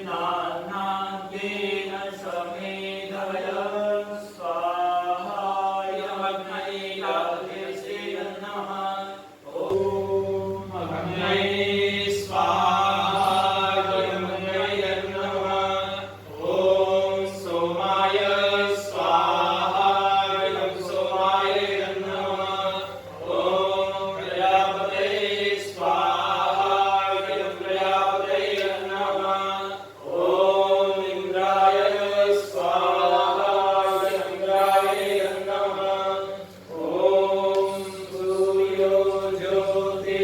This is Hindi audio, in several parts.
नानाद्येन समेधय स्वाहायमग्नये राजसे नमः। ॐ अग्नये स्वाहायमग्नये नमः। ॐ सोमाय स्वाहाय सोमाय नमः। ॐ प्रजापतये स्वाहाय प्रजापतये नमः। ॐ इंद्राय स्वाहाय इंद्राय नमः। ॐ सूर्यो ज्योति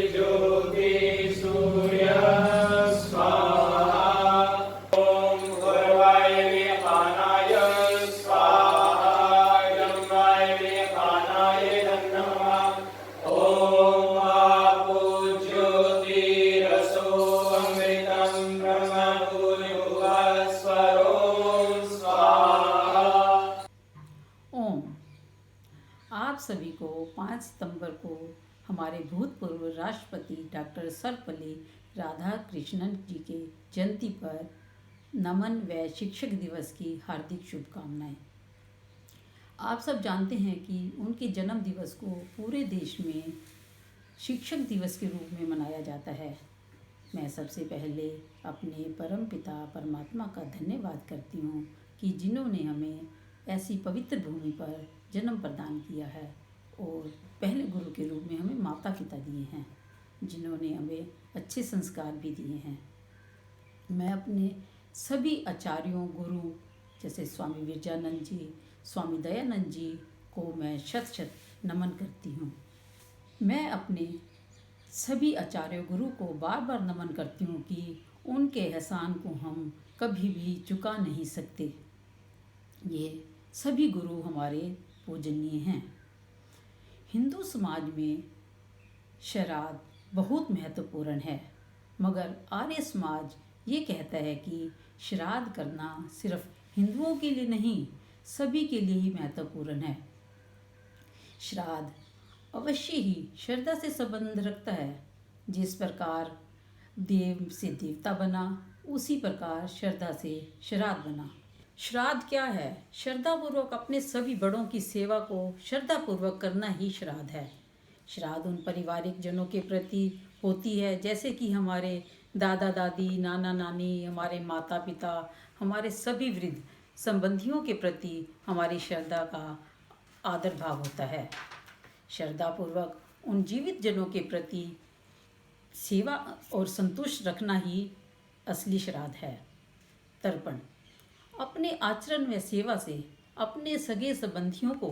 सूर्यः स्वाहा। ॐ गर्वाय पानाय स्वाहा यम्नाय पानाय नमः। ॐ आपो ज्योतिरसो अमृतं ब्रह्मभूर्भुवस्वरो स्वाहा। ओम। आप सभी को 5 सितंबर को हमारे भूतपूर्व राष्ट्रपति डॉक्टर सर्वपल्ली राधाकृष्णन जी के जयंती पर नमन व शिक्षक दिवस की हार्दिक शुभकामनाएं। आप सब जानते हैं कि उनके जन्म दिवस को पूरे देश में शिक्षक दिवस के रूप में मनाया जाता है। मैं सबसे पहले अपने परम पिता परमात्मा का धन्यवाद करती हूँ कि जिन्होंने हमें ऐसी पवित्र भूमि पर जन्म प्रदान किया है और पहले गुरु के रूप में हमें माता पिता दिए हैं, जिन्होंने हमें अच्छे संस्कार भी दिए हैं। मैं अपने सभी आचार्यों गुरु जैसे स्वामी विरजानंद जी, स्वामी दयानंद जी को मैं शत शत नमन करती हूँ। मैं अपने सभी आचार्य गुरु को बार बार नमन करती हूँ कि उनके एहसान को हम कभी भी चुका नहीं सकते। ये सभी गुरु हमारे पूजनीय हैं। हिंदू समाज में श्राद्ध बहुत महत्वपूर्ण है, मगर आर्य समाज ये कहता है कि श्राद्ध करना सिर्फ हिंदुओं के लिए नहीं, सभी के लिए ही महत्वपूर्ण है। श्राद्ध अवश्य ही श्रद्धा से संबंध रखता है। जिस प्रकार देव से देवता बना, उसी प्रकार श्रद्धा से श्राद्ध बना। श्राद्ध क्या है? श्रद्धापूर्वक अपने सभी बड़ों की सेवा को श्रद्धापूर्वक करना ही श्राद्ध है। श्राद्ध उन पारिवारिक जनों के प्रति होती है जैसे कि हमारे दादा दादी, नाना नानी, हमारे माता पिता, हमारे सभी वृद्ध संबंधियों के प्रति हमारी श्रद्धा का आदर भाव होता है। श्रद्धापूर्वक उन जीवित जनों के प्रति सेवा और संतुष्ट रखना ही असली श्राद्ध है। तर्पण अपने आचरण व सेवा से अपने सगे संबंधियों को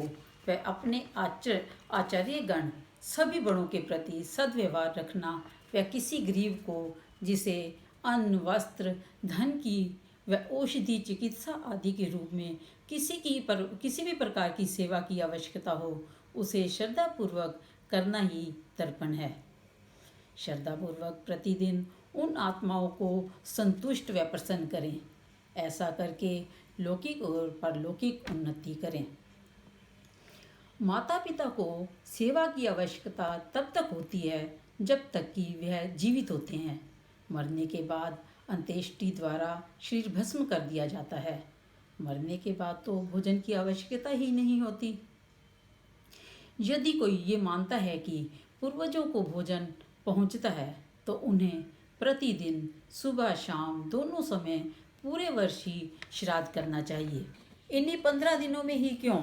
व अपने आचार्यगण सभी बड़ों के प्रति सद्व्यवहार रखना व किसी गरीब को जिसे अन्न, वस्त्र, धन की व औषधि, चिकित्सा आदि के रूप में किसी भी प्रकार की सेवा की आवश्यकता हो, उसे श्रद्धापूर्वक करना ही तर्पण है। श्रद्धापूर्वक प्रतिदिन उन आत्माओं को संतुष्ट व प्रसन्न करें। ऐसा करके लौकिक और परलौकिक उन्नति करें। माता पिता को सेवा की आवश्यकता तब तक होती है जब तक कि वह जीवित होते हैं। मरने के बाद अंत्येष्टि द्वारा शरीर भस्म कर दिया जाता है। मरने के बाद तो भोजन की आवश्यकता ही नहीं होती। यदि कोई ये मानता है कि पूर्वजों को भोजन पहुंचता है, तो उन्हें प्रतिदिन सुबह शाम दोनों समय पूरे वर्ष ही श्राद्ध करना चाहिए। इन्हीं 15 दिनों में ही क्यों?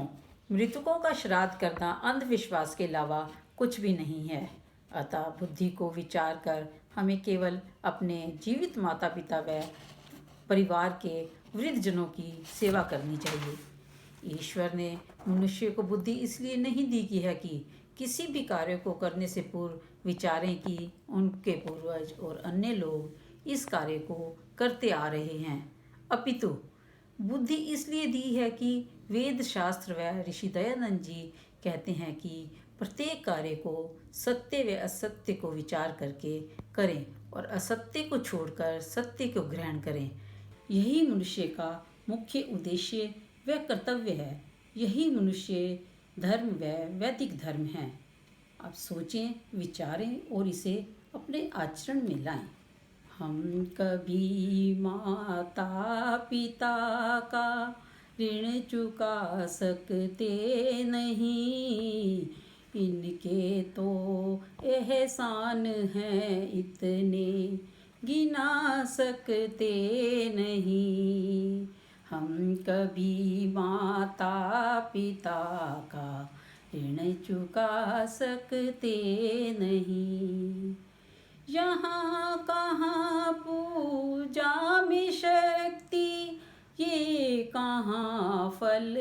मृतकों का श्राद्ध करना अंधविश्वास के अलावा कुछ भी नहीं है। अतः बुद्धि को विचार कर हमें केवल अपने जीवित माता पिता व परिवार के वृद्धजनों की सेवा करनी चाहिए। ईश्वर ने मनुष्य को बुद्धि इसलिए नहीं दी की है कि किसी भी कार्य को करने से पूर्व विचारें कि उनके पूर्वज और अन्य लोग इस कार्य को करते आ रहे हैं, अपितु बुद्धि इसलिए दी है कि वेद शास्त्र व ऋषि दयानंद जी कहते हैं कि प्रत्येक कार्य को सत्य व असत्य को विचार करके करें और असत्य को छोड़कर सत्य को ग्रहण करें। यही मनुष्य का मुख्य उद्देश्य व कर्तव्य है। यही मनुष्य धर्म व वैदिक धर्म है। आप सोचें, विचारें और इसे अपने आचरण में लाएं। हम कभी माता पिता का ऋण चुका सकते नहीं, इनके तो एहसान हैं इतने गिना सकते नहीं। हम कभी माता पिता का ऋण चुका सकते नहीं। यहाँ कहाँ पूजा में शक्ति, ये कहाँ फल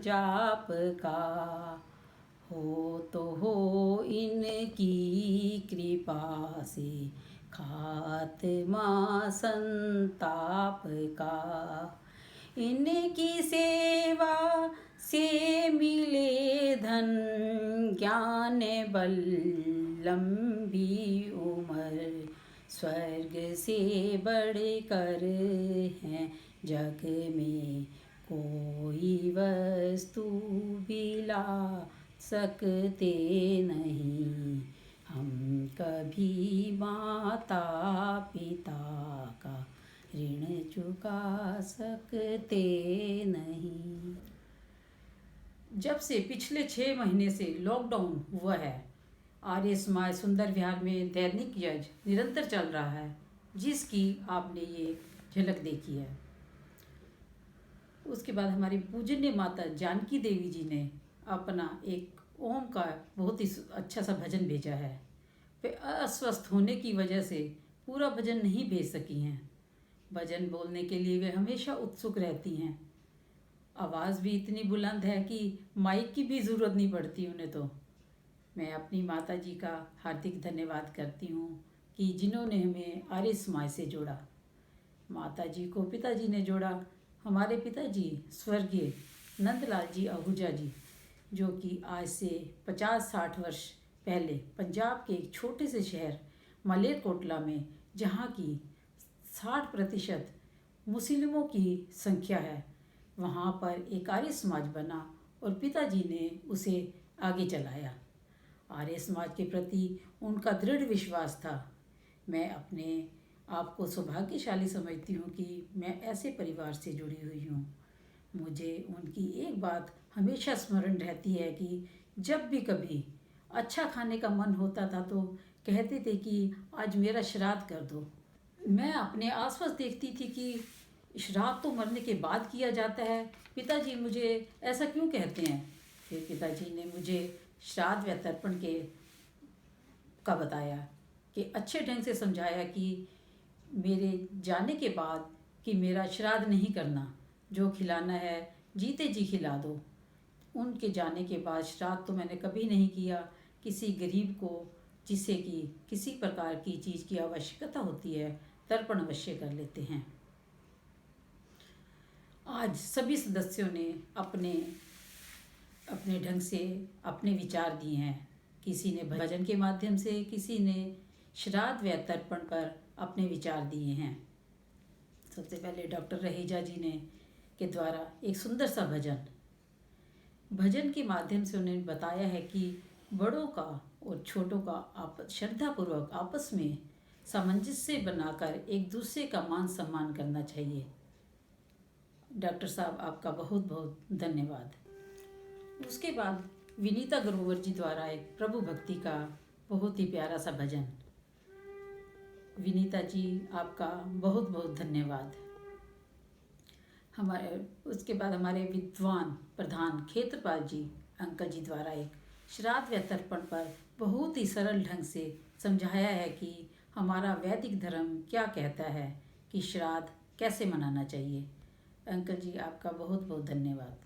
जाप का, हो तो हो इनकी कृपा से खात्मा संताप का। इनकी सेवा से मिले धन ज्ञान बल लंबी उम्र, स्वर्ग से बढ़कर हैं जग में कोई वस्तु भी ला सकते नहीं। हम कभी माता पिता का ऋण चुका सकते नहीं। जब से पिछले 6 महीने से लॉकडाउन हुआ है, आर्य समाज सुंदर विहार में दैनिक यज्ञ निरंतर चल रहा है, जिसकी आपने ये झलक देखी है। उसके बाद हमारी पूजनीय माता जानकी देवी जी ने अपना एक ओम का बहुत ही अच्छा सा भजन भेजा है। वे अस्वस्थ होने की वजह से पूरा भजन नहीं भेज सकी हैं। भजन बोलने के लिए वे हमेशा उत्सुक रहती हैं। आवाज़ भी इतनी बुलंद है कि माइक की भी ज़रूरत नहीं पड़ती उन्हें। तो मैं अपनी माता जी का हार्दिक धन्यवाद करती हूँ कि जिन्होंने हमें आर्य समाज से जोड़ा। माता जी को पिताजी ने जोड़ा। हमारे पिताजी स्वर्गीय नंदलाल जी आहूजा जी, जो कि आज से 50-60 वर्ष पहले पंजाब के एक छोटे से शहर मालेरकोटला में, जहाँ की 60% मुस्लिमों की संख्या है, वहाँ पर एक आर्य समाज बना और पिताजी ने उसे आगे चलाया। आर्य समाज के प्रति उनका दृढ़ विश्वास था। मैं अपने आप को सौभाग्यशाली समझती हूँ कि मैं ऐसे परिवार से जुड़ी हुई हूँ। मुझे उनकी एक बात हमेशा स्मरण रहती है कि जब भी कभी अच्छा खाने का मन होता था तो कहते थे कि आज मेरा श्राद्ध कर दो। मैं अपने आसपास देखती थी कि श्राद्ध तो मरने के बाद किया जाता है, पिताजी मुझे ऐसा क्यों कहते हैं। फिर पिताजी ने मुझे श्राद्ध व तर्पण का बताया कि अच्छे ढंग से समझाया कि मेरे जाने के बाद कि मेरा श्राद्ध नहीं करना, जो खिलाना है जीते जी खिला दो। उनके जाने के बाद श्राद्ध तो मैंने कभी नहीं किया। किसी गरीब को जिसे कि किसी प्रकार की चीज़ की आवश्यकता होती है, तर्पण अवश्य कर लेते हैं। आज सभी सदस्यों ने अपने अपने ढंग से अपने विचार दिए हैं। किसी ने भजन के माध्यम से, किसी ने श्राद्ध व तर्पण पर अपने विचार दिए हैं। सबसे पहले डॉक्टर रहेजा जी ने के द्वारा एक सुंदर सा भजन के माध्यम से उन्होंने बताया है कि बड़ों का और छोटों का श्रद्धापूर्वक आपस में सामंजस्य बनाकर एक दूसरे का मान सम्मान करना चाहिए। डॉक्टर साहब, आपका बहुत बहुत धन्यवाद। उसके बाद विनीता ग्रोवर जी द्वारा एक प्रभु भक्ति का बहुत ही प्यारा सा भजन। विनीता जी, आपका बहुत बहुत धन्यवाद। उसके बाद हमारे विद्वान प्रधान क्षेत्रपाल जी अंकल जी द्वारा एक श्राद्ध व तर्पण पर बहुत ही सरल ढंग से समझाया है कि हमारा वैदिक धर्म क्या कहता है कि श्राद्ध कैसे मनाना चाहिए। अंकल जी, आपका बहुत बहुत धन्यवाद।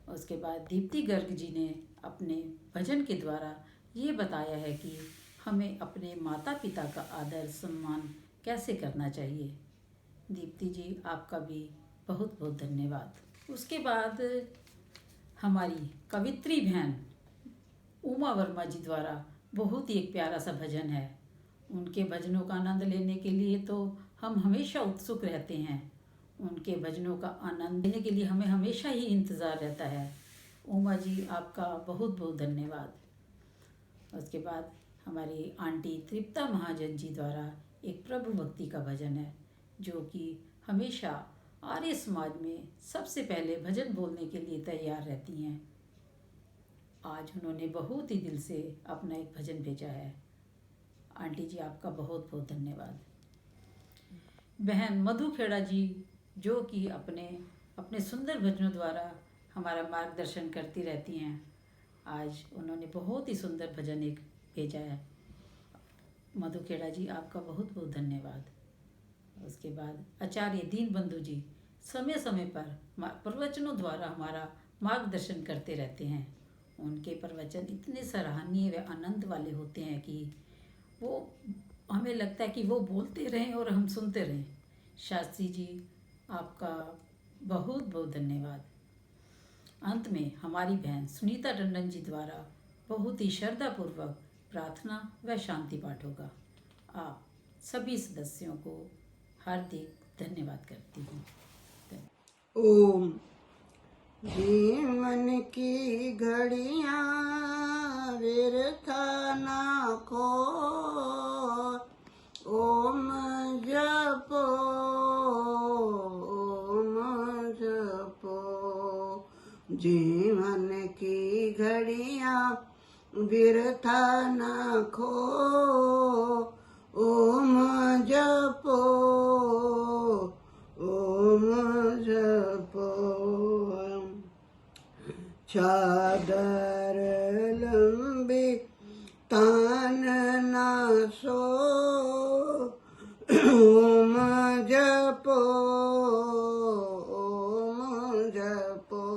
उसके बाद दीप्ति गर्ग जी ने अपने भजन के द्वारा ये बताया है कि हमें अपने माता पिता का आदर सम्मान कैसे करना चाहिए। दीप्ति जी, आपका भी बहुत बहुत धन्यवाद। उसके बाद हमारी कवित्री बहन उमा वर्मा जी द्वारा बहुत ही एक प्यारा सा भजन है। उनके भजनों का आनंद लेने के लिए तो हम हमेशा उत्सुक रहते हैं। उनके भजनों का आनंद लेने के लिए हमें हमेशा ही इंतज़ार रहता है। उमा जी, आपका बहुत बहुत धन्यवाद। उसके बाद हमारी आंटी तृप्ता महाजन जी द्वारा एक प्रभु भक्ति का भजन है, जो कि हमेशा आर्य समाज में सबसे पहले भजन बोलने के लिए तैयार रहती हैं। आज उन्होंने बहुत ही दिल से अपना एक भजन भेजा है। आंटी जी, आपका बहुत बहुत धन्यवाद। बहन मधु खेड़ा जी, जो कि अपने सुंदर भजनों द्वारा हमारा मार्गदर्शन करती रहती हैं, आज उन्होंने बहुत ही सुंदर भजन एक भेजा है। मधु खेड़ा जी, आपका बहुत बहुत धन्यवाद। उसके बाद आचार्य दीनबंधु जी समय समय पर प्रवचनों द्वारा हमारा मार्गदर्शन करते रहते हैं। उनके प्रवचन इतने सराहनीय व आनंद वाले होते हैं कि वो हमें लगता है कि वो बोलते रहें और हम सुनते रहें। शास्त्री जी, आपका बहुत बहुत धन्यवाद। अंत में हमारी बहन सुनीता टंडन जी द्वारा बहुत ही श्रद्धापूर्वक प्रार्थना व शांति पाठ होगा। आप सभी सदस्यों को हार्दिक धन्यवाद करती हूँ। ओम। जीवन की घड़ियाँ व्यर्था ना खो, ओम जपो, ओम जपो। जीवन की घड़ियाँ व्यर्था ना खो, ओम जपो, ओम जपो। चादर लंबी तान ना सो, ओम जपो, ओम जपो।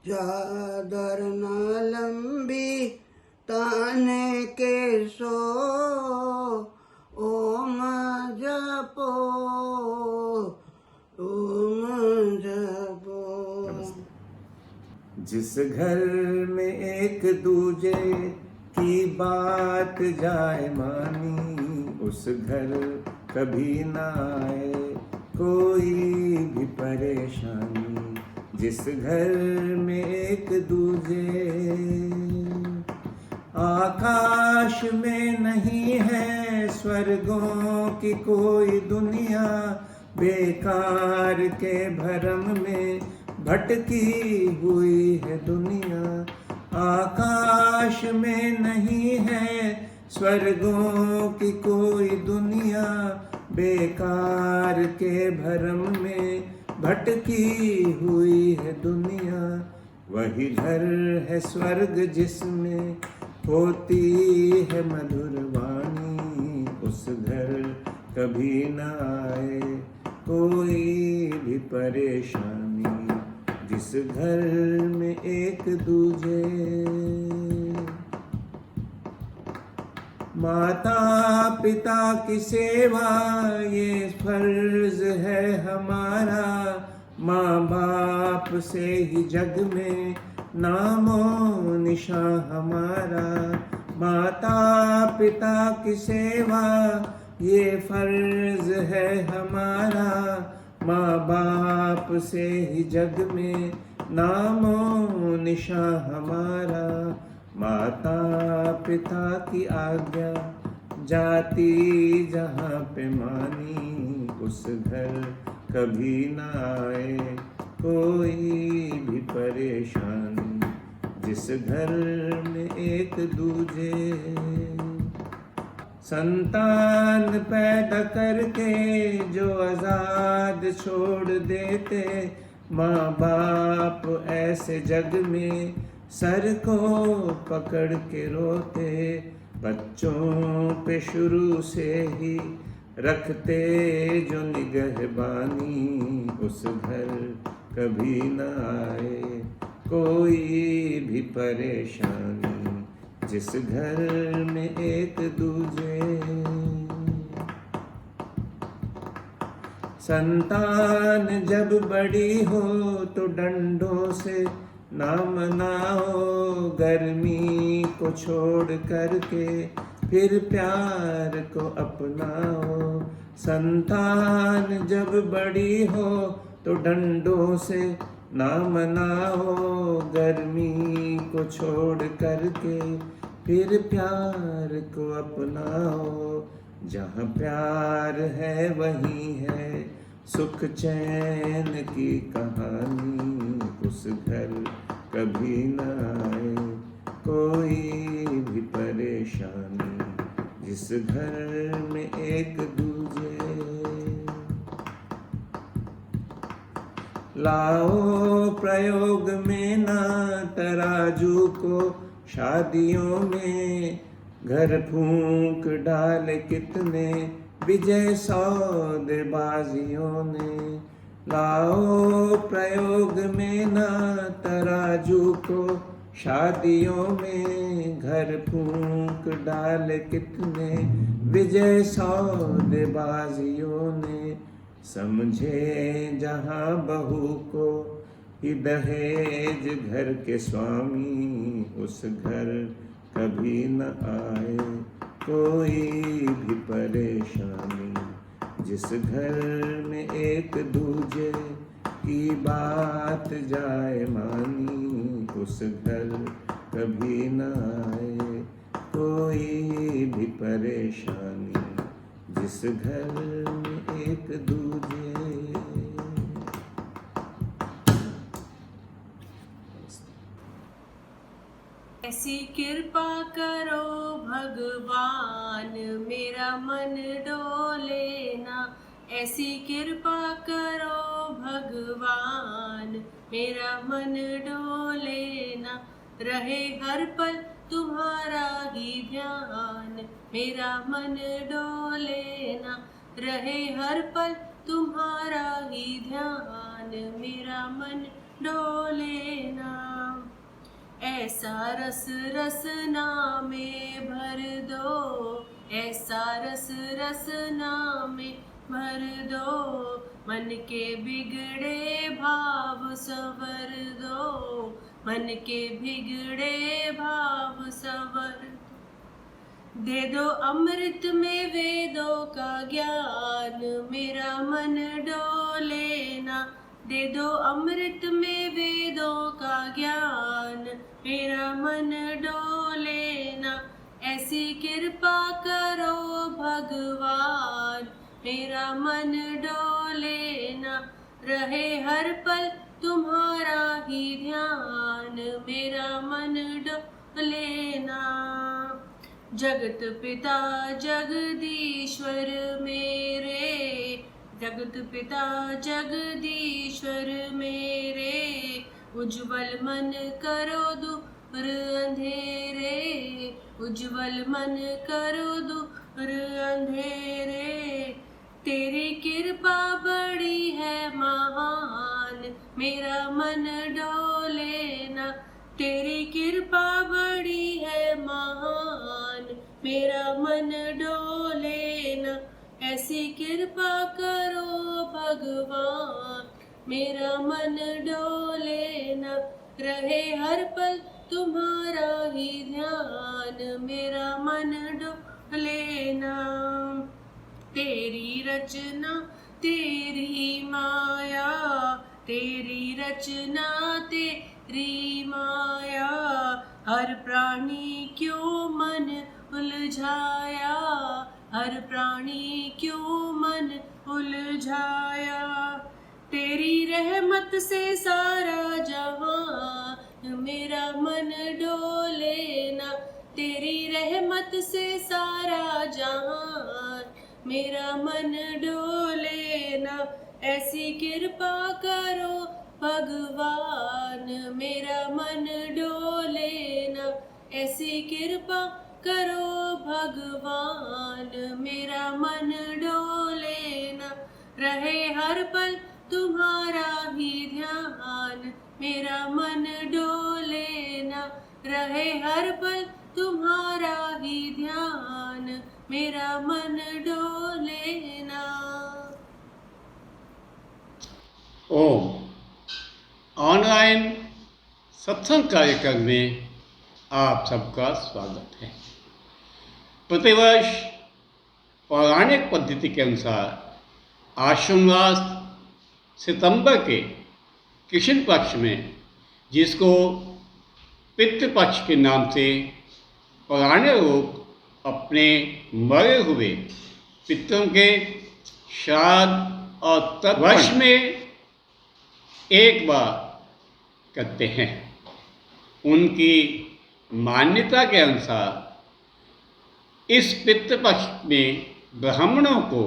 चादर न लंबी तान के सो, ओम जपो, ओम जपो। जिस घर में एक दूजे की बात जाए मानी, उस घर कभी ना आए कोई भी परेशानी। जिस घर में एक दूजे, आकाश में नहीं है स्वर्गों की कोई दुनिया, बेकार के भरम में भटकी हुई है दुनिया। आकाश में नहीं है स्वर्गों की कोई दुनिया, बेकार के भरम में भटकी हुई है दुनिया। वही घर है स्वर्ग जिसमें होती है मधुर वाणी, उस घर कभी न आए कोई भी परेशानी। जिस घर में एक दूजे, माता पिता की सेवा ये फर्ज है हमारा। माँ बाप से ही जग में नामो निशान हमारा। माता पिता की सेवा ये फर्ज है हमारा। माँ बाप से ही जग में नामो निशान हमारा। माता पिता की आज्ञा जाती जहाँ पे मानी, उस घर कभी ना आए कोई भी परेशानी। जिस घर में एक दूजे, संतान पैदा करके जो आजाद छोड़ देते, माँ बाप ऐसे जग में सर को पकड़ के रोते। बच्चों पे शुरू से ही रखते जो निगहबानी, उस घर कभी न आए कोई भी परेशानी। जिस घर में एक दूजे, संतान जब बड़ी हो तो डंडों से ना मनाओ, गर्मी को छोड़ करके फिर प्यार को अपनाओ। संतान जब बड़ी हो तो डंडों से ना मनाओ, गर्मी को छोड़ करके फिर प्यार को अपनाओ। जहाँ प्यार है वहीं है सुख चैन की कहानी। उस घर कभी न आए कोई भी परेशानी, जिस घर में एक दूजे लाओ प्रयोग में ना तराजू को। शादियों में घर फूंक डाले कितने विजय सौदेबाजियों ने। लाओ प्रयोग में ना तराजू को। शादियों में घर फूंक डाले कितने विजय सौदेबाजियों ने। समझे जहाँ बहू को ही दहेज घर के स्वामी, उस घर कभी न आए कोई भी परेशानी। जिस घर में एक दूजे की बात जाए मानी, उस घर कभी न आए कोई भी परेशानी। जिस घर में एक दूजे ऐसी कृपा करो भगवान मेरा मन डोले ना। ऐसी कृपा करो भगवान मेरा मन डोले ना। रहे हर पल तुम्हारा ही ध्यान मेरा मन डोले ना। रहे हर पल तुम्हारा ही ध्यान मेरा मन डोले ना। ऐसा रस रसना में भर दो, ऐसा रस रसना में भर दो। मन के बिगड़े भाव संवर दो, मन के बिगड़े भाव संवर दो। दे दो अमृत में वेदों का ज्ञान मेरा मन डोले ना। दे दो अमृत में वेदों का ज्ञान मेरा मन डोले ना। ऐसी कृपा करो भगवान मेरा मन डोले ना। रहे हर पल तुम्हारा ही ध्यान मेरा मन डोले ना। जगत पिता जगदीश्वर मेरे, जगत पिता जगदीश्वर मेरे। उज्जवल मन करो दूर अंधेरे, उज्जवल मन करो दूर अंधेरे। तेरी कृपा बड़ी है महान मेरा मन डोले ना। तेरी कृपा बड़ी है महान मेरा मन डोले ना। ऐसी कृपा करो भगवान मेरा मन डोले ना। रहे हर पल तुम्हारा ही ध्यान मेरा मन डोले ना। तेरी रचना तेरी माया, तेरी रचना तेरी माया। हर प्राणी क्यों मन उलझाया, हर प्राणी क्यों मन उलझाया। तेरी रहमत से सारा जहां मेरा मन डोले ना। तेरी रहमत से सारा जहां मेरा मन डोले ना। ऐसी कृपा करो भगवान मेरा मन डोले ना। ऐसी कृपा करो भगवान मेरा मन डोले ना। रहे हर पल तुम्हारा ही ध्यान मेरा मन डोले ना। रहे हर पल तुम्हारा ही ध्यान मेरा मन डोले ना। ओम। ऑनलाइन सत्संग कार्यक्रम में आप सबका स्वागत है। प्रतिवर्ष पौराणिक पद्धति के अनुसार आश्विन मास सितंबर के कृष्ण पक्ष में, जिसको पितृपक्ष के नाम से पौराणिक लोग अपने मरे हुए पितरों के श्राद्ध और तर्पण वर्ष में एक बार करते हैं। उनकी मान्यता के अनुसार इस पितृपक्ष में ब्राह्मणों को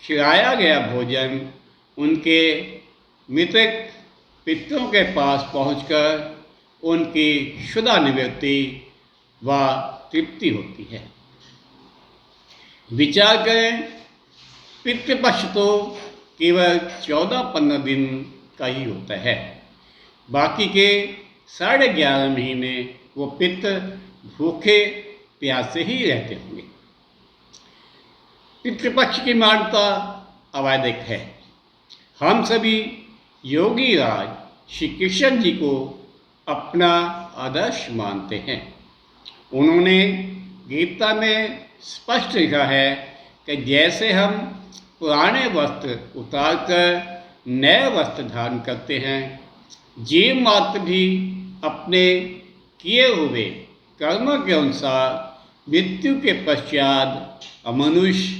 खिलाया गया भोजन उनके मृतक पितरों के पास पहुंचकर उनकी क्षुधा निवृत्ति व तृप्ति होती है। विचार करें, पितृपक्ष तो केवल 14-15 दिन का ही होता है। बाकी के 11.5 महीने वो पितृ भूखे प्यासे ही रहते होंगे। पितृपक्ष की मान्यता अवैधिक है। हम सभी योगी राज श्री कृष्ण जी को अपना आदर्श मानते हैं। उन्होंने गीता में स्पष्ट लिखा है कि जैसे हम पुराने वस्त्र उतारकर नए वस्त्र धारण करते हैं, जीव मात्र भी अपने किए हुए कर्मों के अनुसार मृत्यु के पश्चात मनुष्य,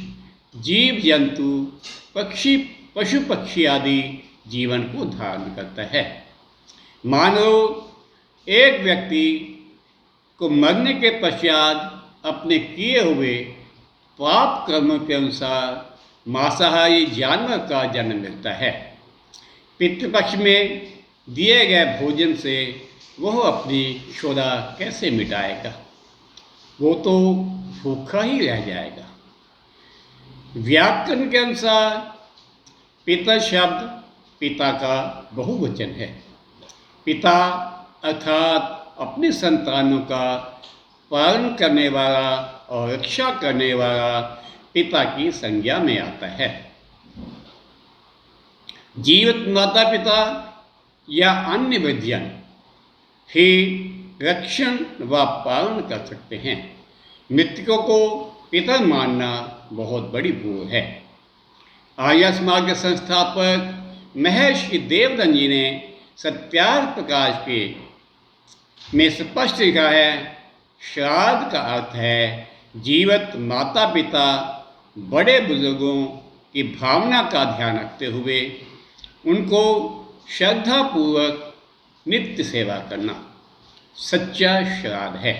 जीव जंतु, पशु पक्षी आदि जीवन को धारण करता है। मान लो एक व्यक्ति को मरने के पश्चात अपने किए हुए पाप कर्मों के अनुसार मांसाहारी जानवर का जन्म मिलता है। पितृपक्ष में दिए गए भोजन से वह अपनी क्षुधा कैसे मिटाएगा? वो तो भूखा ही रह जाएगा। व्याकरण के अनुसार पिता शब्द पिता का बहुवचन है। पिता अर्थात अपने संतानों का पालन करने वाला और रक्षा करने वाला पिता की संज्ञा में आता है। जीवित माता पिता या अन्य विद्यन ही रक्षण व पालन कर सकते हैं। मृतकों को पिता मानना बहुत बड़ी भूल है। आर्य समाज के संस्थापक महर्षि देवदत्त जी ने सत्यार्थ प्रकाश के में स्पष्ट लिखा है, श्राद्ध का अर्थ है जीवित माता पिता बड़े बुजुर्गों की भावना का ध्यान रखते हुए उनको श्रद्धापूर्वक नित्य सेवा करना सच्चा श्राद्ध है।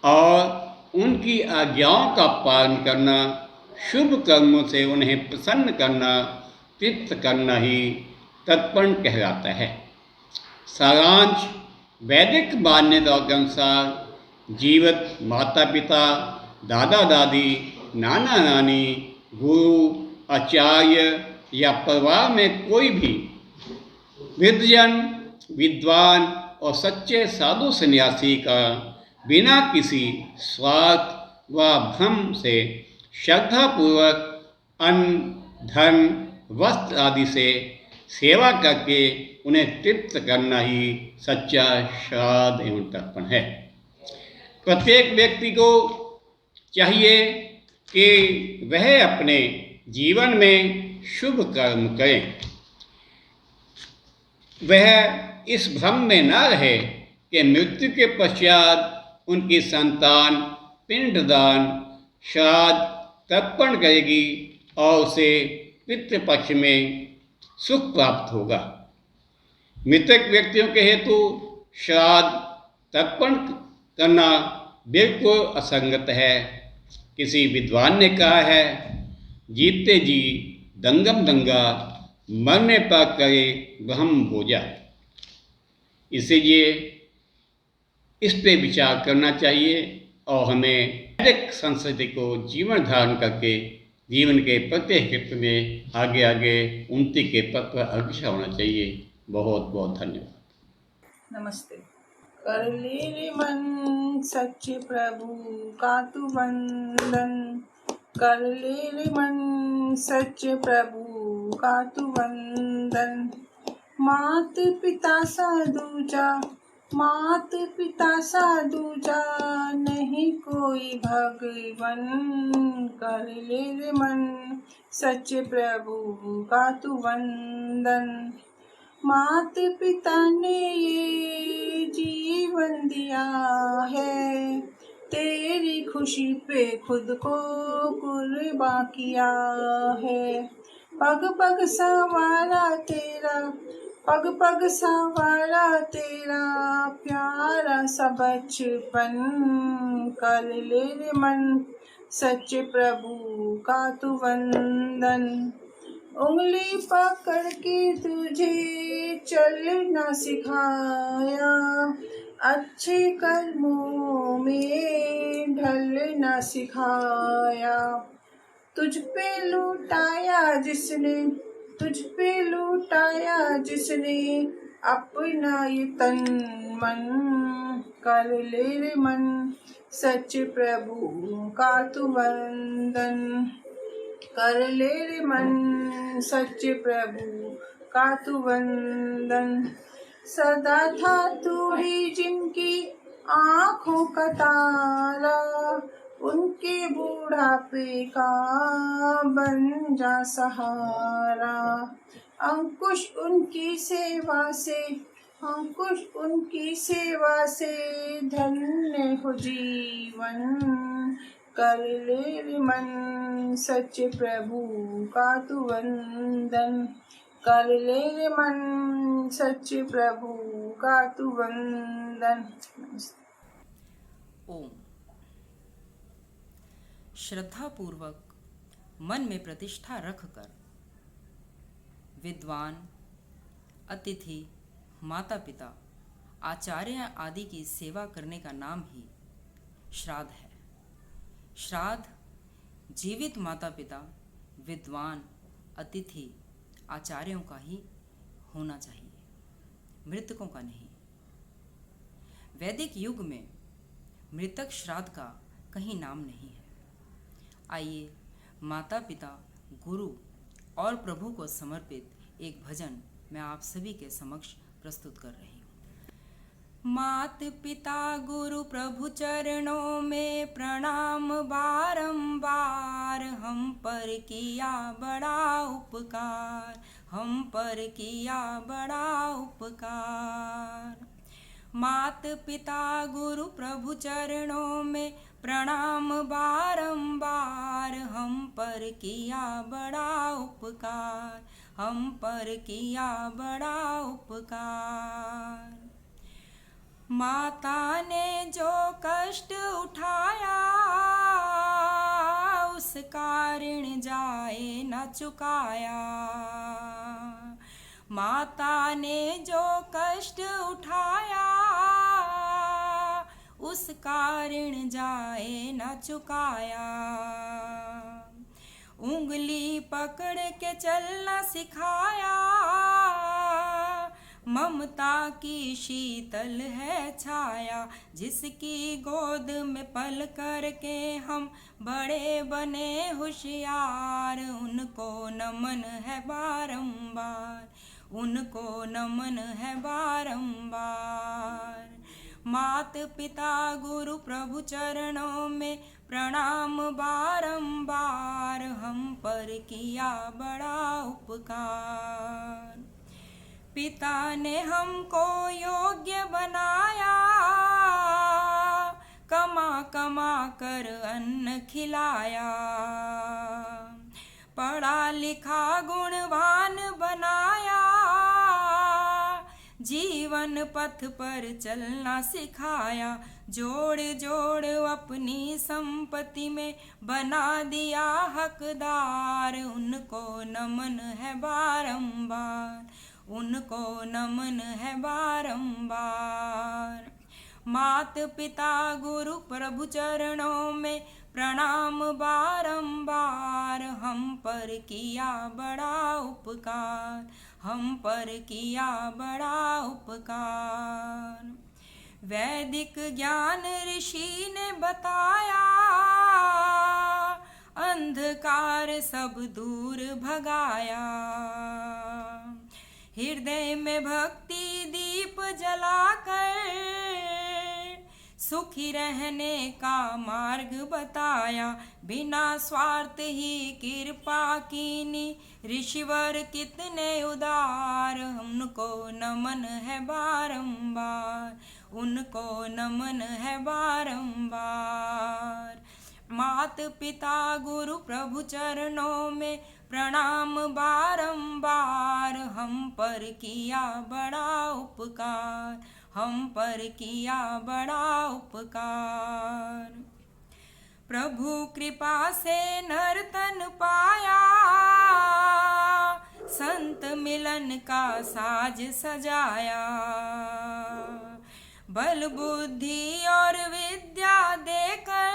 और उनकी आज्ञाओं का पालन करना, शुभ कर्मों से उन्हें प्रसन्न करना, तृप्त करना ही तर्पण कहलाता है। सारांश, वैदिक मान्यताओं के अनुसार जीवित माता पिता, दादा दादी, नाना नानी, गुरु, आचार्य या परिवार में कोई भी वृद्धजन, विद्वान और सच्चे साधु सन्यासी का बिना किसी स्वार्थ व भ्रम से श्रद्धापूर्वक अन्न, धन, वस्त्र आदि से सेवा करके उन्हें तृप्त करना ही सच्चा श्राद्ध एवं तर्पण है। प्रत्येक व्यक्ति को चाहिए कि वह अपने जीवन में शुभ कर्म करें। वह इस भ्रम में न रहे कि मृत्यु के पश्चात उनकी संतान पिंडदान, श्राद्ध, तर्पण करेगी और उसे पितृपक्ष में सुख प्राप्त होगा। मृतक व्यक्तियों के हेतु श्राद्ध, तर्पण करना बिल्कुल असंगत है। किसी विद्वान ने कहा है, जीते जी दंगम दंगा, मरने पर करे ब्रह्म भोजा। इसलिए इस पे विचार करना चाहिए और हमें वैदिक संस्कृति को जीवन धारण करके जीवन के प्रत्येक क्षेत्र में आगे आगे उन्नति के पथ पर अग्रसर होना चाहिए। बहुत बहुत धन्यवाद। नमस्ते। कर ले रे मन सच्चे प्रभु का तू वंदन, कर ले रे मन सच्चे प्रभु का तू वंदन। मात पिता सा दूजा, मात पिता सा दूजा, नहीं कोई भगवन। कर ले रे मन सच्चे प्रभु का तू वंदन। मात पिता ने ये जीवन दिया है, तेरी खुशी पे खुद को कुर्बान किया है। पग पग संवारा तेरा, पग पग संवारा तेरा प्यारा सा बचपन। कर ले रे मन सच्चे प्रभु का तू वंदन। उंगली पकड़ के तुझे चलना सिखाया, अच्छे कर्मों में ढलना सिखाया। तुझ पे लुटाया जिसने, तुझ पे लुटाया जिसने अपना ये तन मन। कर ले रे मन सच्चे प्रभु का तू वंदन। कर ले रे मन सच्चे प्रभु का तू वंदन। सदा था तू ही जिनकी आँखों का तारा, उनके बुढ़ापे का बन जा सहारा। अंकुश उनकी सेवा से, अंकुश उनकी सेवा से धन्य हो जीवन। कर ले रे मन सच्चे प्रभु का तू वंदन। कर ले रे मन सच्चे प्रभु का तू वंदन। ओम। श्रद्धा पूर्वक मन में प्रतिष्ठा रखकर विद्वान, अतिथि, माता पिता, आचार्य आदि की सेवा करने का नाम ही श्राद्ध है। श्राद्ध जीवित माता पिता, विद्वान, अतिथि, आचार्यों का ही होना चाहिए, मृतकों का नहीं। वैदिक युग में मृतक श्राद्ध का कहीं नाम नहीं है। आइए माता पिता, गुरु और प्रभु को समर्पित एक भजन मैं आप सभी के समक्ष प्रस्तुत कर रही हूँ। मात पिता गुरु प्रभु चरणों में प्रणाम बारंबार, हम पर किया बड़ा उपकार, हम पर किया बड़ा उपकार। मात पिता गुरु प्रभु चरणों में प्रणाम बारंबार, हम पर किया बड़ा उपकार, हम पर किया बड़ा उपकार। माता ने जो कष्ट उठाया उसका ऋण जाए न चुकाया। माता ने जो कष्ट उठाया उसका ऋण जाए न चुकाया। उंगली पकड़ के चलना सिखाया, ममता की शीतल है छाया। जिसकी गोद में पल करके हम बड़े बने होशियार, उनको नमन है बारंबार, उनको नमन है बारंबार। मात पिता गुरु प्रभु चरणों में प्रणाम बारंबार, हम पर किया बड़ा उपकार। पिता ने हमको योग्य बनाया, कमा कमा कर अन्न खिलाया। पढ़ा लिखा गुणवान बनाया, जीवन पथ पर चलना सिखाया। जोड़ जोड़ अपनी संपत्ति में बना दिया हकदार, उनको नमन है बारंबार, उनको नमन है बारंबार। मात पिता गुरु प्रभु चरणों में प्रणाम बारंबार, हम पर किया बड़ा उपकार, हम पर किया बड़ा उपकार। वैदिक ज्ञान ऋषि ने बताया, अंधकार सब दूर भगाया। हृदय में भक्ति दीप जलाकर सुखी रहने का मार्ग बताया, बिना स्वार्थ ही कृपा कीनी, ऋषिवर कितने उदार, उनको नमन है बारंबार, उनको नमन है बारंबार। मात पिता गुरु प्रभु चरणों में प्रणाम बारंबार, हम पर किया बड़ा उपकार, हम पर किया बड़ा उपकार। प्रभु कृपा से नर्तन पाया, संत मिलन का साज सजाया, बल बुद्धि और विद्या देकर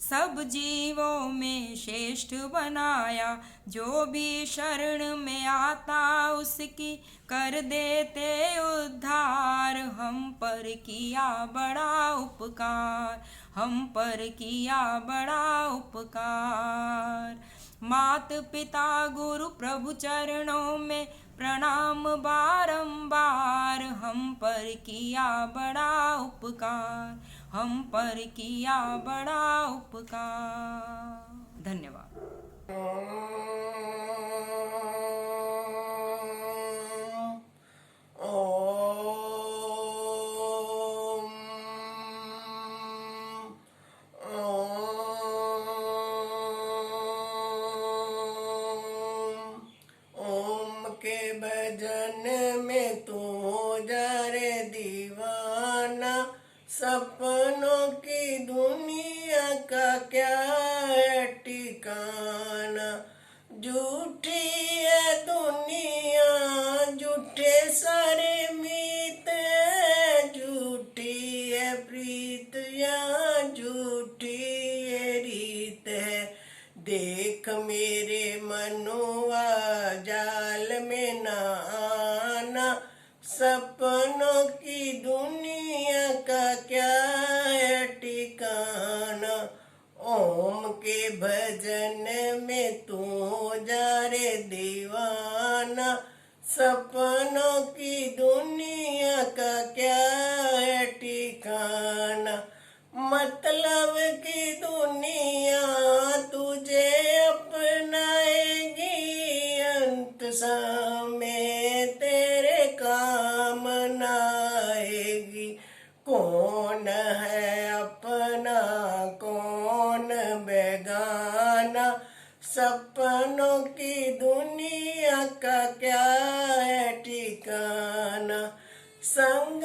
सब जीवों में श्रेष्ठ बनाया, जो भी शरण में आता उसकी कर देते उद्धार, हम पर किया बड़ा उपकार, हम पर किया बड़ा उपकार। मात पिता गुरु प्रभु चरणों में प्रणाम बारंबार, हम पर किया बड़ा उपकार, हम पर किया बड़ा उपकार। धन्यवाद। भजन में तू जा रे दीवाना, सपनों की दुनिया का क्या है ठिकाना। झूठी है दुनिया, झूठे सारे मीत है, झूठी है प्रीत या झूठी है रीत है। देख मेरे मनुआ जाल में ना आना, सपनों की दुनिया का क्या है ठिकाना। ओम के भजन में तू जा रे दीवाना, सपनों की दुनिया का क्या है ठिकाना। मतलब की दुनिया तुझे अपनाएगी, अंत समय तेरे काम न आएगी। कौन है अपना कौन बेगाना, सपनों की दुनिया का क्या है ठिकाना। संग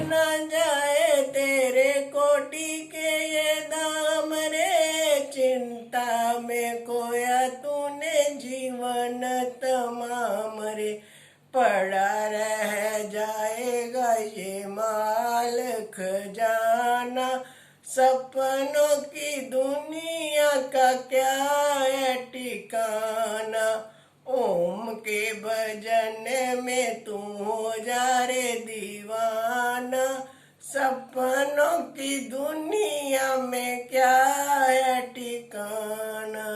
न जाए तेरे कोटि के ये दाम रे, चिंता में खोया तूने जीवन तमाम रे। पड़ा रह जाएगा ये माल खजाना, सपनों की दुनिया का क्या है ठिकाना। ओम के भजन में तू जा रे दीवाना, सपनों की दुनिया में क्या है ठिकाना।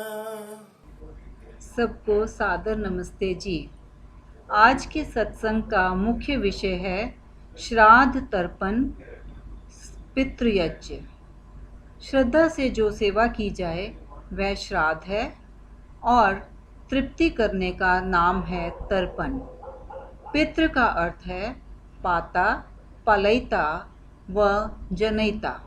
सबको सादर नमस्ते जी। आज के सत्संग का मुख्य विषय है श्राद्ध तर्पण पितृयज्ञ। श्रद्धा से जो सेवा की जाए वह श्राद्ध है और तृप्ति करने का नाम है तर्पण। पितृ का अर्थ है पाता, पालयिता व जनयिता,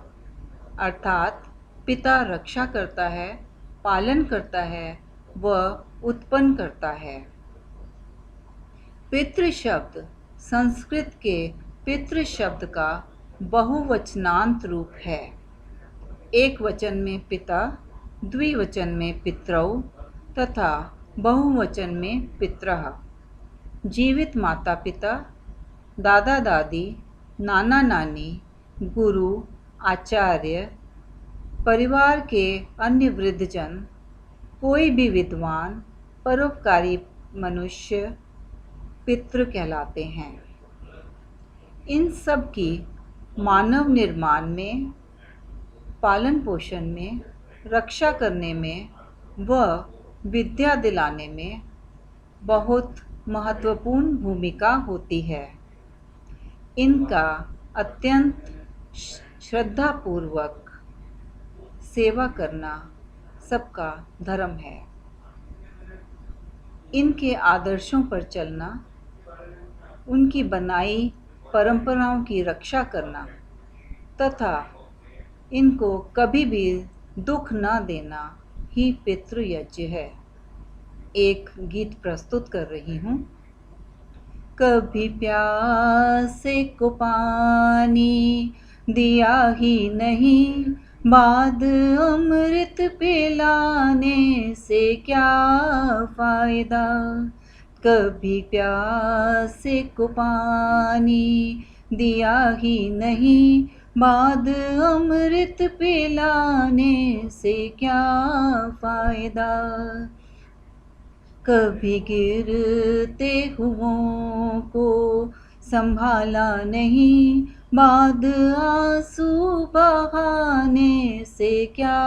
अर्थात पिता रक्षा करता है, पालन करता है व उत्पन्न करता है। पितृ शब्द संस्कृत के पितृ शब्द का बहुवचनांत रूप है। एक वचन में पिता, द्विवचन में पितरौ तथा बहुवचन में पितरः। जीवित माता पिता, दादा दादी, नाना नानी, गुरु, आचार्य, परिवार के अन्य वृद्धजन, कोई भी विद्वान, परोपकारी मनुष्य पितृ कहलाते हैं। इन सब की मानव निर्माण में, पालन पोषण में, रक्षा करने में व विद्या दिलाने में बहुत महत्वपूर्ण भूमिका होती है। इनका अत्यंत श्रद्धापूर्वक सेवा करना सबका धर्म है। इनके आदर्शों पर चलना, उनकी बनाई परंपराओं की रक्षा करना तथा इनको कभी भी दुख न देना ही पितृयज्ञ है। एक गीत प्रस्तुत कर रही हूँ। कभी प्यासे को पानी दिया ही नहीं, बाद अमृत पिलाने से क्या फायदा। कभी प्यासे को पानी दिया ही नहीं, बाद अमृत पिलाने से क्या फायदा। कभी गिरते हुओं को संभाला नहीं, बाद आंसू बहाने से क्या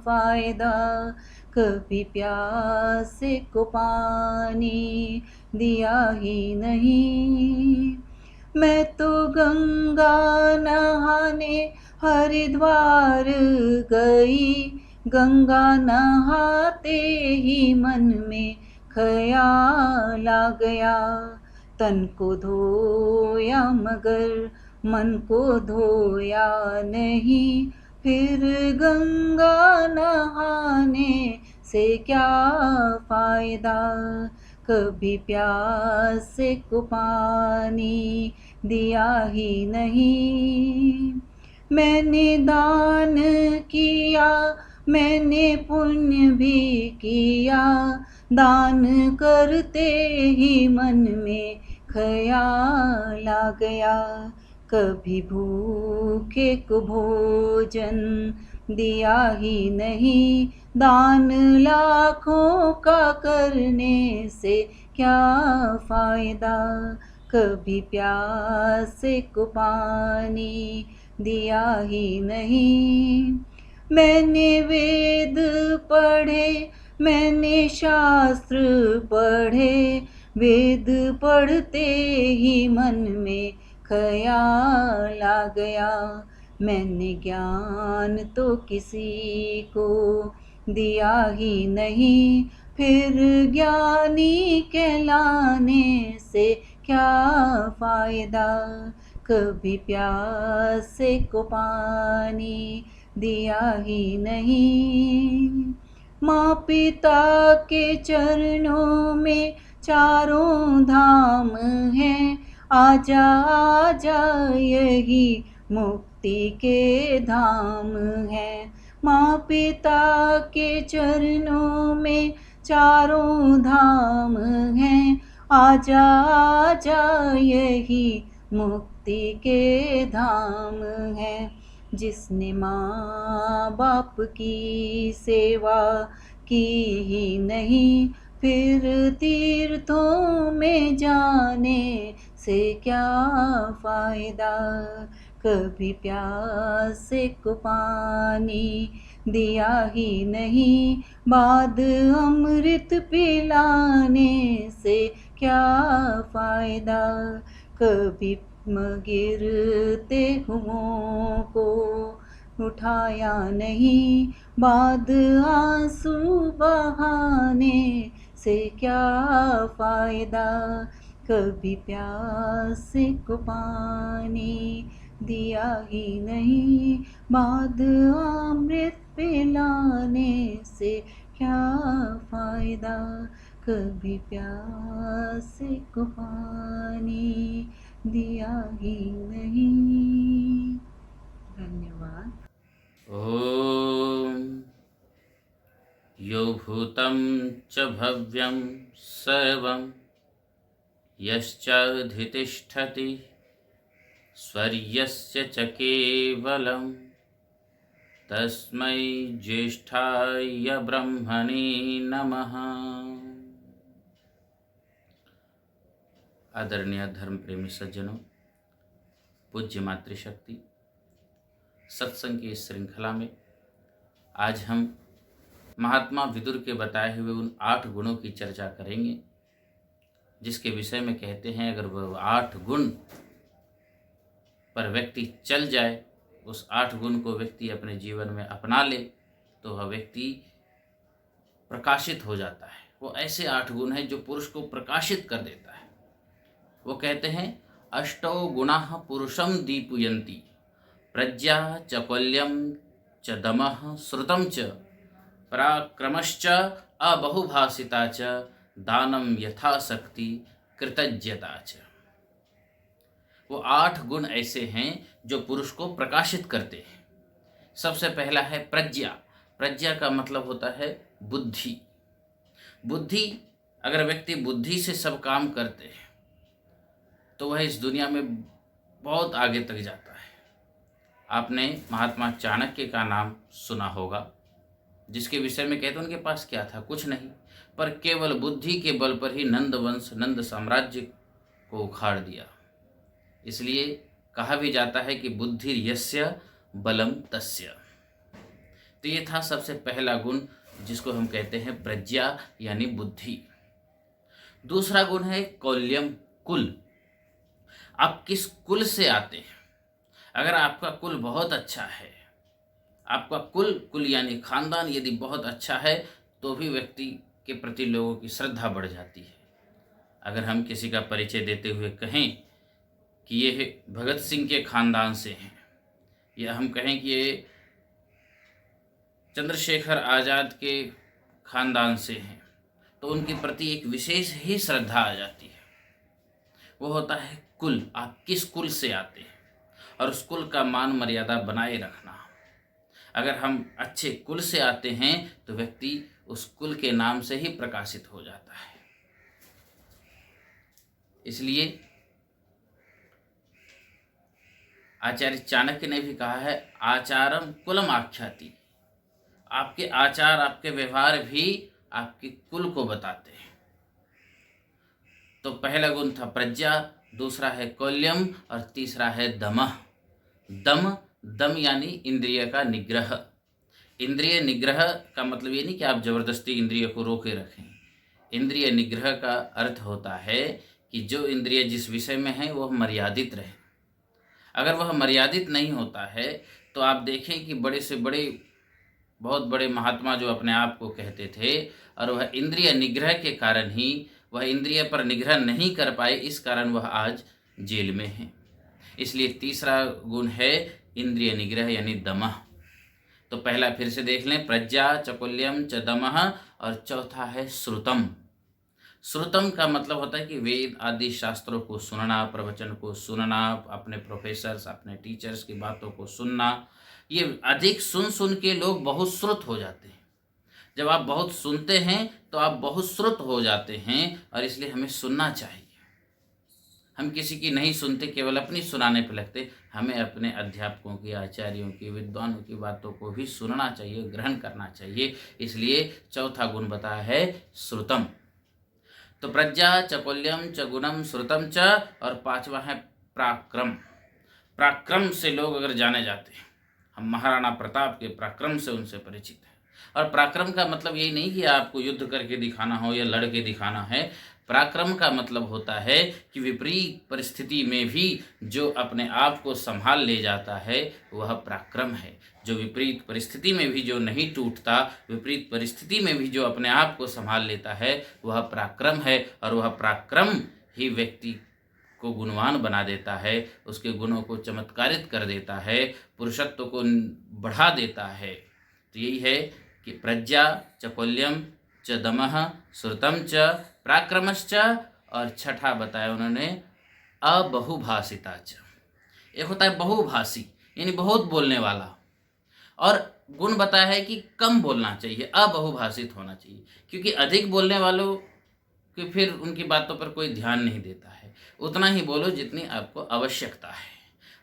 फायदा। कभी प्यासे को पानी दिया ही नहीं। मैं तो गंगा नहाने हरिद्वार गई, गंगा नहाते ही मन में ख्याल आ गया। तन को धोया मगर मन को धोया नहीं, फिर गंगा नहाने से क्या फायदा। कभी प्यासे को पानी दिया ही नहीं। मैंने दान किया, मैंने पुण्य भी किया, दान करते ही मन में ख्याल आ गया। कभी भूखे को भोजन दिया ही नहीं, दान लाखों का करने से क्या फायदा। कभी प्यासे को पानी दिया ही नहीं। मैंने वेद पढ़े, मैंने शास्त्र पढ़े, वेद पढ़ते ही मन में ख्याल आ गया। मैंने ज्ञान तो किसी को दिया ही नहीं, फिर ज्ञानी कहलाने से क्या फायदा। कभी प्यासे को पानी दिया ही नहीं। माँ पिता के चरणों में चारों धाम हैं, आजा आजा यही मुक्ति के धाम हैं। माँ पिता के चरणों में चारों धाम हैं, आजा आजा यही मुक्ति के धाम हैं। जिसने माँ बाप की सेवा की ही नहीं, फिर तीर्थों में जाने से क्या फायदा। कभी प्यासे को पानी दिया ही नहीं, बाद अमृत पिलाने से क्या फायदा। कभी गिरते हुओं को उठाया नहीं, बाद आंसू बहाने से क्या फायदा। कभी प्यासे को पानी दिया ही नहीं, बाद अमृत पिलाने से क्या फायदा। कभी प्यासे को पानी दिया ही नहीं। धन्यवाद। ॐ यो भूतं च भव्यं सर्वं यश्चाधितिष्ठति स्वर्यस्य च केवलं तस्मै ज्येष्ठाय ब्रह्मणे नमः। आदरणीय धर्म प्रेमी सज्जनों, पूज्य मातृशक्ति सत्संग की इस श्रृंखला में आज हम महात्मा विदुर के बताए हुए उन 8 गुणों की चर्चा करेंगे, जिसके विषय में कहते हैं अगर वह 8 गुण पर व्यक्ति चल जाए उस 8 गुण को व्यक्ति अपने जीवन में अपना ले तो वह व्यक्ति प्रकाशित हो जाता है। वो ऐसे 8 गुण हैं जो पुरुष को प्रकाशित कर देता है। वो कहते हैं अष्टौ गुणाः पुरुषं दीपयन्ति प्रज्ञा च कौल्यं च दमः श्रुतं च पराक्रमश्च अबहुभाषिता च दानं यथाशक्ति कृतज्ञता च। वो 8 गुण ऐसे हैं जो पुरुष को प्रकाशित करते हैं। सबसे पहला है प्रज्ञा। प्रज्ञा का मतलब होता है बुद्धि। बुद्धि, अगर व्यक्ति बुद्धि से सब काम करते हैं तो वह इस दुनिया में बहुत आगे तक जाता है। आपने महात्मा चाणक्य का नाम सुना होगा, जिसके विषय में कहते उनके पास क्या था, कुछ नहीं, पर केवल बुद्धि के बल पर ही नंद वंश, नंद साम्राज्य को उखाड़ दिया। इसलिए कहा भी जाता है कि बुद्धि यस्य बलम तस्य। तो ये था सबसे पहला गुण जिसको हम कहते हैं प्रज्ञा यानी बुद्धि। दूसरा गुण है कौल्यम, कुल। आप किस कुल से आते हैं। अगर आपका कुल बहुत अच्छा है, आपका कुल यानी खानदान यदि बहुत अच्छा है तो भी व्यक्ति के प्रति लोगों की श्रद्धा बढ़ जाती है। अगर हम किसी का परिचय देते हुए कहें कि ये भगत सिंह के खानदान से हैं, या हम कहें कि ये चंद्रशेखर आज़ाद के खानदान से हैं, तो उनके प्रति एक विशेष ही श्रद्धा आ जाती है। वो होता है कुल। आप किस कुल से आते हैं और उस कुल का मान मर्यादा बनाए रखना। अगर हम अच्छे कुल से आते हैं तो व्यक्ति उस कुल के नाम से ही प्रकाशित हो जाता है। इसलिए आचार्य चाणक्य ने भी कहा है आचारम कुलम आख्याति। आपके आचार, आपके व्यवहार भी आपके कुल को बताते हैं। तो पहला गुण था प्रज्ञा, दूसरा है कौल्यम और तीसरा है दमः। दम यानी इंद्रिय का निग्रह। इंद्रिय निग्रह का मतलब ये नहीं कि आप जबरदस्ती इंद्रिय को रोके रखें। इंद्रिय निग्रह का अर्थ होता है कि जो इंद्रिय जिस विषय में है वह मर्यादित रहे। अगर वह मर्यादित नहीं होता है तो आप देखें कि बड़े से बड़े, बहुत बड़े महात्मा जो अपने आप को कहते थे और वह इंद्रिय निग्रह के कारण ही, वह इंद्रिय पर निग्रह नहीं कर पाए, इस कारण वह आज जेल में है। इसलिए तीसरा गुण है इंद्रिय निग्रह यानी दमः। तो पहला फिर से देख लें, प्रज्ञा च कौल्यम च दमः, और चौथा है श्रुतम। श्रुतम का मतलब होता है कि वेद आदि शास्त्रों को सुनना, प्रवचन को सुनना, अपने प्रोफेसर्स, अपने टीचर्स की बातों को सुनना। ये अधिक सुन के लोग बहुत श्रुत हो जाते हैं। जब आप बहुत सुनते हैं तो आप बहुत श्रुत हो जाते हैं, और इसलिए हमें सुनना चाहिए। हम किसी की नहीं सुनते, केवल अपनी सुनाने पर लगते। हमें अपने अध्यापकों की, आचार्यों की, विद्वानों की बातों को भी सुनना चाहिए, ग्रहण करना चाहिए। इसलिए चौथा गुण बताया है श्रुतम। तो प्रज्ञा च कौल्यम च गुणम श्रुतम च, और पांचवा है पराक्रम। पराक्रम से लोग अगर जाने जाते हैं, हम महाराणा प्रताप के पराक्रम से उनसे परिचित हैं। और पराक्रम का मतलब यही नहीं कि आपको युद्ध करके दिखाना हो या लड़ के दिखाना है। पराक्रम का मतलब होता है कि विपरीत परिस्थिति में भी जो अपने आप को संभाल ले जाता है वह पराक्रम है। जो विपरीत परिस्थिति में भी जो नहीं टूटता, विपरीत परिस्थिति में भी जो अपने आप को संभाल लेता है वह पराक्रम है। और वह पराक्रम ही व्यक्ति को गुणवान बना देता है, उसके गुणों को चमत्कारित कर देता है, पुरुषत्व को बढ़ा देता है। तो यही है कि प्रज्ञा च कौल्यम च दमः श्रुतम च पराक्रमश्च, और छठा बताया उन्होंने अबहुभाषिता च। एक होता है बहुभाषी यानी बहुत बोलने वाला, और गुण बताया है कि कम बोलना चाहिए, अबहुभाषित होना चाहिए। क्योंकि अधिक बोलने वालों के फिर उनकी बातों पर कोई ध्यान नहीं देता है। उतना ही बोलो जितनी आपको आवश्यकता है।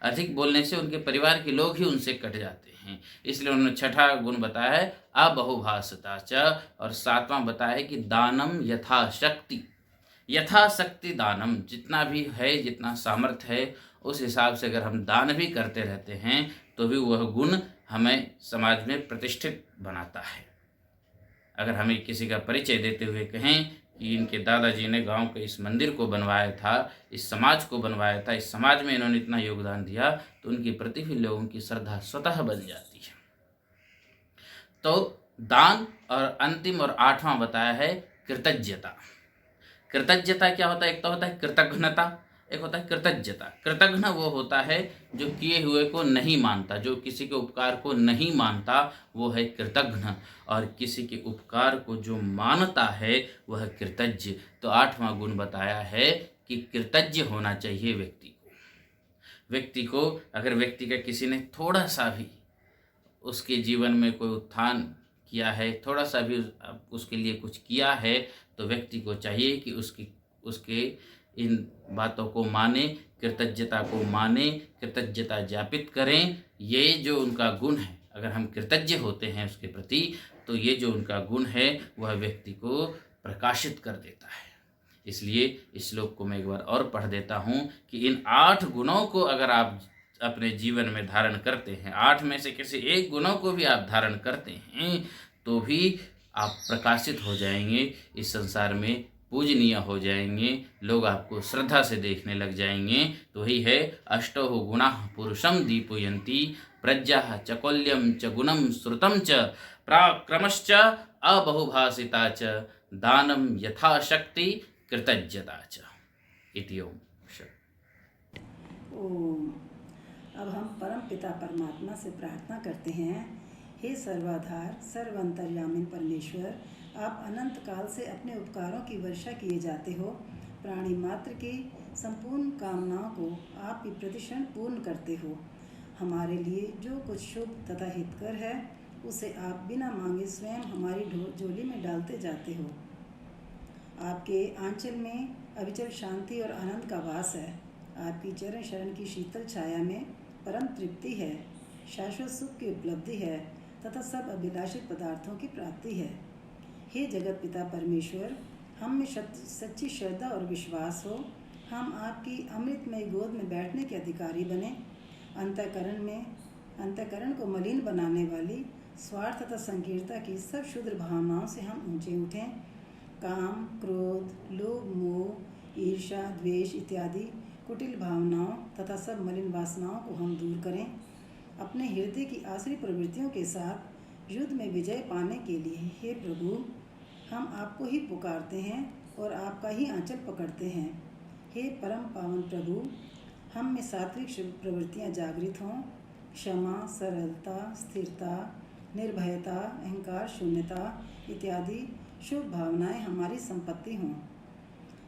अधिक बोलने से उनके परिवार के लोग ही उनसे कट जाते हैं। इसलिए उन्होंने छठा गुण बताया है अबहुभाषिता च, और सातवां बताया है कि दानम यथाशक्ति। यथाशक्ति दानम, जितना भी है, जितना सामर्थ्य है उस हिसाब से अगर हम दान भी करते रहते हैं तो भी वह गुण हमें समाज में प्रतिष्ठित बनाता है। अगर हमें किसी का परिचय देते हुए कहें कि इनके दादाजी ने गांव के इस मंदिर को बनवाया था, इस समाज को बनवाया था, इस समाज में इन्होंने इतना योगदान दिया, तो उनके प्रति भी लोगों की श्रद्धा स्वतः बन जाती है। तो दान और अंतिम और 8वां बताया है कृतज्ञता। कृतज्ञता क्या होता है? एक तो होता है कृतघ्नता, एक होता है कृतज्ञता। कृतघ्न वो होता है जो किए हुए को नहीं मानता, जो किसी के उपकार को नहीं मानता, वो है कृतघ्न। और किसी के उपकार को जो मानता है वह कृतज्ञ। तो 8वां गुण बताया है कि कृतज्ञ होना चाहिए व्यक्ति को। अगर व्यक्ति का किसी ने थोड़ा सा भी उसके जीवन में कोई उत्थान किया है, थोड़ा सा भी उसके लिए कुछ किया है, तो व्यक्ति को चाहिए कि उसके इन बातों को माने, कृतज्ञता को माने, कृतज्ञता ज्ञापित करें। ये जो उनका गुण है, अगर हम कृतज्ञ होते हैं उसके प्रति, तो ये जो उनका गुण है वह व्यक्ति को प्रकाशित कर देता है। इसलिए इस श्लोक को मैं एक बार और पढ़ देता हूँ कि इन 8 गुणों को अगर आप अपने जीवन में धारण करते हैं, 8 में से किसी एक गुणों को भी आप धारण करते हैं, तो भी आप प्रकाशित हो जाएंगे, इस संसार में पूजनीय हो जाएंगे, लोग आपको श्रद्धा से देखने लग जाएंगे। तो वही है अष्टौ गुणाः पुरुषं दीपयन्ति, प्रज्ञा च कौल्यं च गुणं श्रुतं च पराक्रमश्च अबहुभाषिता च दानं यथाशक्ति कृतज्ञता च। इति ओम। ओम। अब हम परम पिता परमात्मा से प्रार्थना करते हैं, हे सर्वाधार सर्वंतर्यामी परमेश्वर, आप अनंत काल से अपने उपकारों की वर्षा किए जाते हो। प्राणी मात्र की संपूर्ण कामनाओं को आप ही प्रतिक्षण पूर्ण करते हो। हमारे लिए जो कुछ शुभ तथा हितकर है उसे आप बिना मांगे स्वयं हमारी झोली में डालते जाते हो। आपके आंचल में अविचल शांति और आनंद का वास है। आपकी चरण शरण की शीतल छाया में परम तृप्ति है, शाश्वत सुख की उपलब्धि है तथा सब अभिलाषित पदार्थों की प्राप्ति है। हे जगत पिता परमेश्वर, हम में सच्ची श्रद्धा और विश्वास हो, हम आपकी अमृतमय गोद में बैठने के अधिकारी बने। अंतःकरण को मलिन बनाने वाली स्वार्थ तथा संकीर्णता की सब क्षुद्र भावनाओं से हम ऊंचे उठें। काम, क्रोध, लोभ, मोह, ईर्ष्या, द्वेष इत्यादि कुटिल भावनाओं तथा सब मलिन वासनाओं को हम दूर करें। अपने हृदय की आसुरी प्रवृत्तियों के साथ युद्ध में विजय पाने के लिए हे प्रभु, हम आपको ही पुकारते हैं और आपका ही आंचल पकड़ते हैं। हे परम पावन प्रभु, हम में सात्विक प्रवृत्तियाँ जागृत हों। क्षमा, सरलता, स्थिरता, निर्भयता, अहंकार शून्यता इत्यादि शुभ भावनाएं हमारी संपत्ति हों।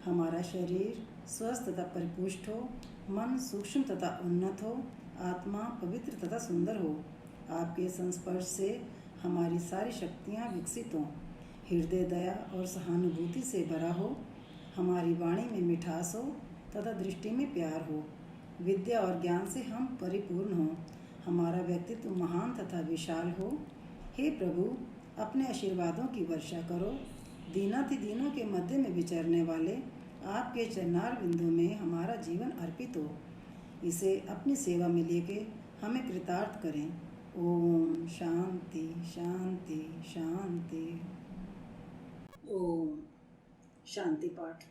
हमारा शरीर स्वस्थ तथा परिपुष्ट हो, मन सूक्ष्म तथा उन्नत हो, आत्मा पवित्र तथा सुंदर हो। आपके संस्पर्श से हमारी सारी शक्तियाँ विकसित हों। हृदय दया और सहानुभूति से भरा हो, हमारी वाणी में मिठास हो तथा दृष्टि में प्यार हो। विद्या और ज्ञान से हम परिपूर्ण हों, हमारा व्यक्तित्व महान तथा विशाल हो। हे प्रभु, अपने आशीर्वादों की वर्षा करो। दीनातिदीनों के मध्य में विचरने वाले आपके चरणार बिंदु में हमारा जीवन अर्पित हो। इसे अपनी सेवा में लेके हमें कृतार्थ करें। ओम शांति शांति शांति। ओम शांति पाठ।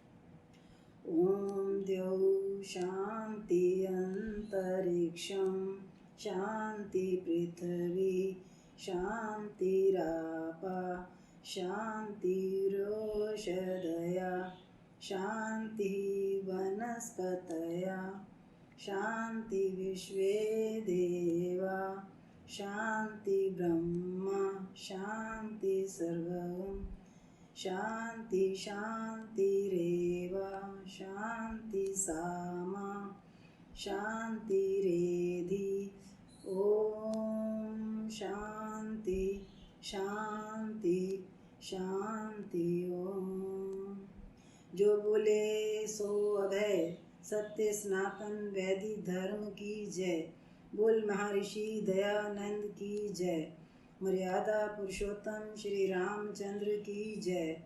ओम द्यौ शांति अंतरिक्षं शांति पृथ्वी शांतिरापा शांतिरोषधया शांति वनस्पतया शांति विश्वे देवा शांति ब्रह्मा शांति सर्वं शांति शांतिरेव शांति सामा शांतिरेधि। ओम शांति शांति शांति। ओम। जो बोले सो अभय, सत्य सनातन वैदिक धर्म की जय। बोल महर्षि दयानंद की जय। मर्यादा पुरुषोत्तम श्री रामचंद्र की जय।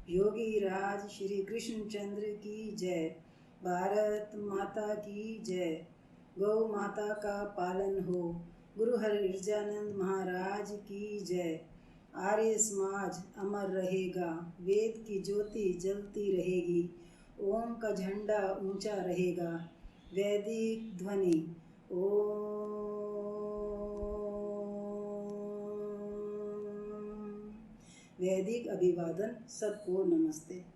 योगी राज श्री कृष्ण चंद्र की जय। भारत माता की जय। गौ माता का पालन हो। गुरु हरिर्जानंद महाराज की जय। आर्य समाज अमर रहेगा, वेद की ज्योति जलती रहेगी, ओम का झंडा ऊंचा रहेगा, वैदिक ध्वनि ओम। वैदिक अभिवादन, सबको नमस्ते।